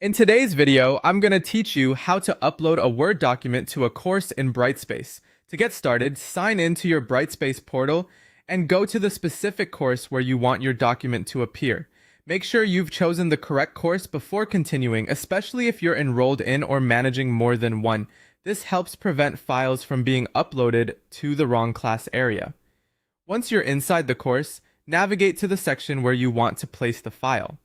In today's video, I'm going to teach you how to upload a Word document to a course in Brightspace. To get started, sign into your Brightspace portal and go to the specific course where you want your document to appear. Make sure you've chosen the correct course before continuing, especially if you're enrolled in or managing more than one. This helps prevent files from being uploaded to the wrong class area. Once you're inside the course, navigate to the section where you want to place the file.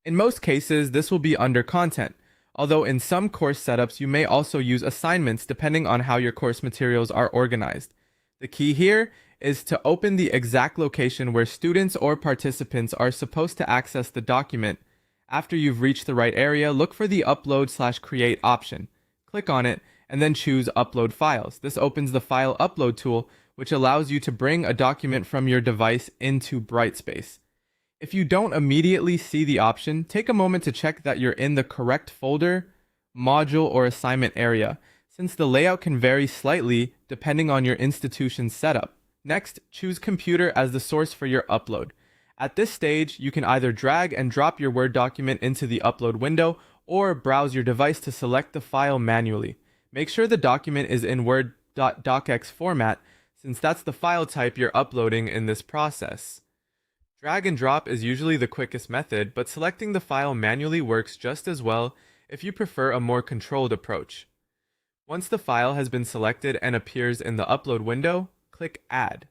In most cases, this will be under content, although in some course setups you may also use assignments depending on how your course materials are organized. The key here is to open the exact location where students or participants are supposed to access the document. After you've reached the right area, look for the Upload/Create option. Click on it and then choose Upload Files. This opens the File Upload tool, which allows you to bring a document from your device into Brightspace. If you don't immediately see the option, take a moment to check that you're in the correct folder, module, or assignment area, since the layout can vary slightly depending on your institution's setup. Next, choose Computer as the source for your upload. At this stage, you can either drag and drop your Word document into the upload window or browse your device to select the file manually. Make sure the document is in Word.docx format, since that's the file type you're uploading in this process. Drag and drop is usually the quickest method, but selecting the file manually works just as well if you prefer a more controlled approach. Once the file has been selected and appears in the upload window, click Add.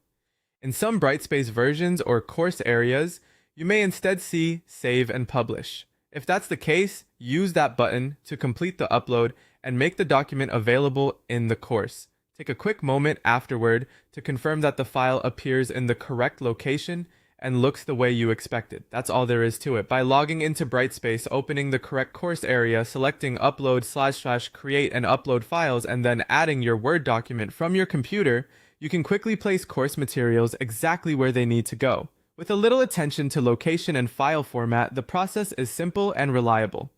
In some Brightspace versions or course areas, you may instead see Save and Publish. If that's the case, use that button to complete the upload and make the document available in the course. Take a quick moment afterward to confirm that the file appears in the correct location and looks the way you expected. That's all there is to it. By logging into Brightspace, opening the correct course area, selecting Upload/Create and Upload Files, and then adding your Word document from your computer, you can quickly place course materials exactly where they need to go. With a little attention to location and file format, the process is simple and reliable.